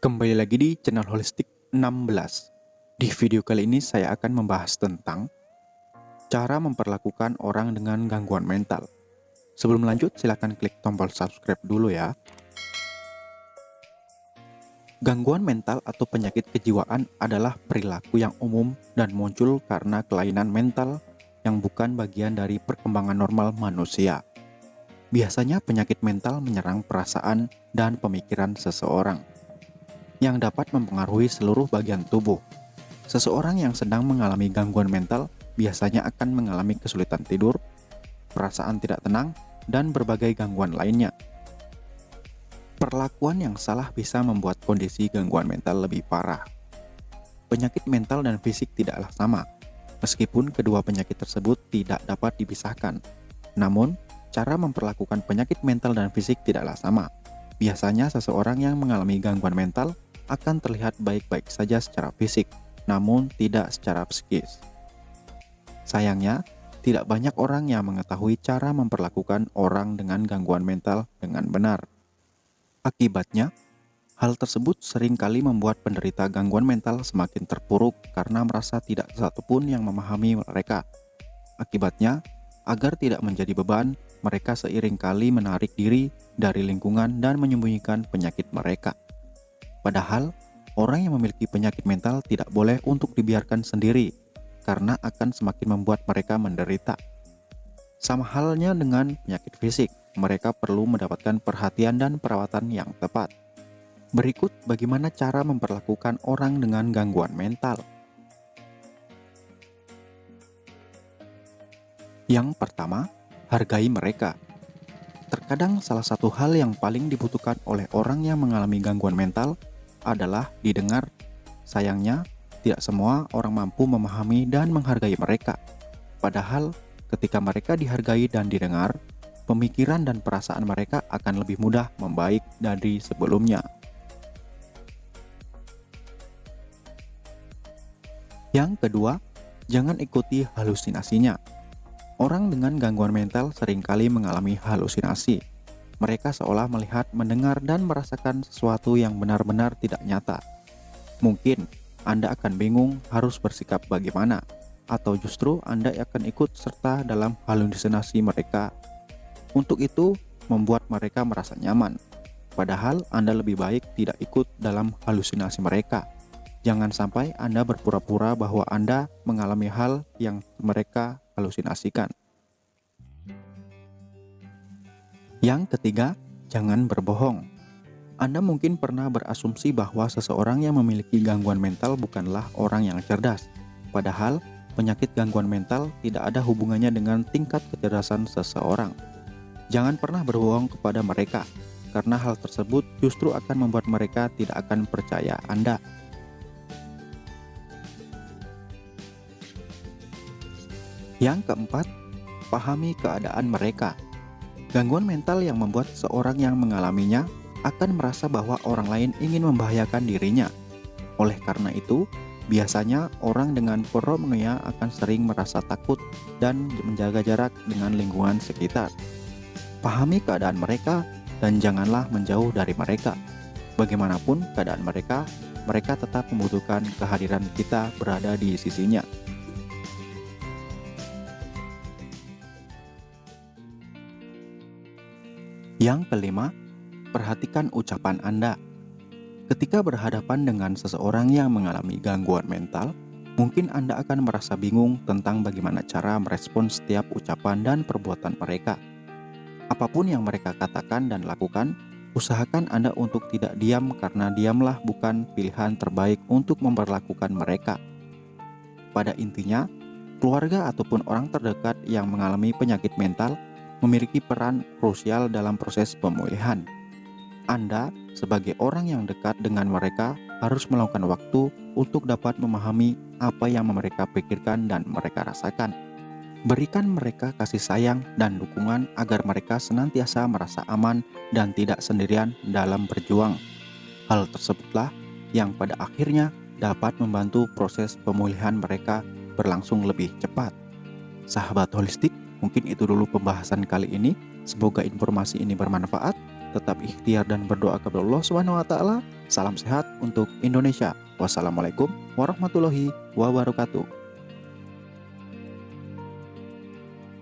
Kembali lagi di channel Holistik 16. Di video kali ini saya akan membahas tentang cara memperlakukan orang dengan gangguan mental. Sebelum lanjut, silakan klik tombol subscribe dulu ya. Gangguan mental atau penyakit kejiwaan adalah perilaku yang umum dan muncul karena kelainan mental yang bukan bagian dari perkembangan normal manusia. Biasanya penyakit mental menyerang perasaan dan pemikiran seseorang yang dapat mempengaruhi seluruh bagian tubuh. Seseorang yang sedang mengalami gangguan mental biasanya akan mengalami kesulitan tidur, perasaan tidak tenang, dan berbagai gangguan lainnya. Perlakuan yang salah bisa membuat kondisi gangguan mental lebih parah. Penyakit mental dan fisik tidaklah sama, meskipun kedua penyakit tersebut tidak dapat dipisahkan. Namun, cara memperlakukan penyakit mental dan fisik tidaklah sama. Biasanya seseorang yang mengalami gangguan mental akan terlihat baik-baik saja secara fisik, namun tidak secara psikis. Sayangnya, tidak banyak orang yang mengetahui cara memperlakukan orang dengan gangguan mental dengan benar. Akibatnya, hal tersebut seringkali membuat penderita gangguan mental semakin terpuruk karena merasa tidak satupun yang memahami mereka. Akibatnya, agar tidak menjadi beban, mereka seiringkali menarik diri dari lingkungan dan menyembunyikan penyakit mereka. Padahal, orang yang memiliki penyakit mental tidak boleh untuk dibiarkan sendiri, karena akan semakin membuat mereka menderita. Sama halnya dengan penyakit fisik, mereka perlu mendapatkan perhatian dan perawatan yang tepat. Berikut bagaimana cara memperlakukan orang dengan gangguan mental. Yang pertama, hargai mereka. Terkadang salah satu hal yang paling dibutuhkan oleh orang yang mengalami gangguan mental adalah didengar. Sayangnya, tidak semua orang mampu memahami dan menghargai mereka. Padahal, ketika mereka dihargai dan didengar, pemikiran dan perasaan mereka akan lebih mudah membaik dari sebelumnya. Yang kedua, jangan ikuti halusinasinya. Orang dengan gangguan mental seringkali mengalami halusinasi. Mereka seolah melihat, mendengar, dan merasakan sesuatu yang benar-benar tidak nyata. Mungkin Anda akan bingung harus bersikap bagaimana, atau justru Anda akan ikut serta dalam halusinasi mereka. Untuk itu, membuat mereka merasa nyaman. Padahal Anda lebih baik tidak ikut dalam halusinasi mereka. Jangan sampai Anda berpura-pura bahwa Anda mengalami hal yang mereka halusinasikan. Yang ketiga, jangan berbohong. Anda mungkin pernah berasumsi bahwa seseorang yang memiliki gangguan mental bukanlah orang yang cerdas. Padahal, penyakit gangguan mental tidak ada hubungannya dengan tingkat kecerdasan seseorang. Jangan pernah berbohong kepada mereka, karena hal tersebut justru akan membuat mereka tidak akan percaya Anda. Yang keempat, pahami keadaan mereka. Gangguan mental yang membuat seorang yang mengalaminya akan merasa bahwa orang lain ingin membahayakan dirinya. Oleh karena itu, biasanya orang dengan paranoia akan sering merasa takut dan menjaga jarak dengan lingkungan sekitar. Pahami keadaan mereka dan janganlah menjauh dari mereka. Bagaimanapun keadaan mereka, mereka tetap membutuhkan kehadiran kita berada di sisinya. Yang kelima, perhatikan ucapan Anda. Ketika berhadapan dengan seseorang yang mengalami gangguan mental, mungkin Anda akan merasa bingung tentang bagaimana cara merespon setiap ucapan dan perbuatan mereka. Apapun yang mereka katakan dan lakukan, usahakan Anda untuk tidak diam karena diamlah bukan pilihan terbaik untuk memperlakukan mereka. Pada intinya, keluarga ataupun orang terdekat yang mengalami penyakit mental memiliki peran krusial dalam proses pemulihan. Anda, sebagai orang yang dekat dengan mereka, harus meluangkan waktu untuk dapat memahami apa yang mereka pikirkan dan mereka rasakan. Berikan mereka kasih sayang dan dukungan agar mereka senantiasa merasa aman dan tidak sendirian dalam berjuang. Hal tersebutlah yang pada akhirnya dapat membantu proses pemulihan mereka berlangsung lebih cepat. Sahabat holistik, mungkin itu dulu pembahasan kali ini. Semoga informasi ini bermanfaat. tetap ikhtiar dan berdoa kepada Allah Subhanahu wa taala. Salam sehat untuk Indonesia. Wassalamualaikum warahmatullahi wabarakatuh.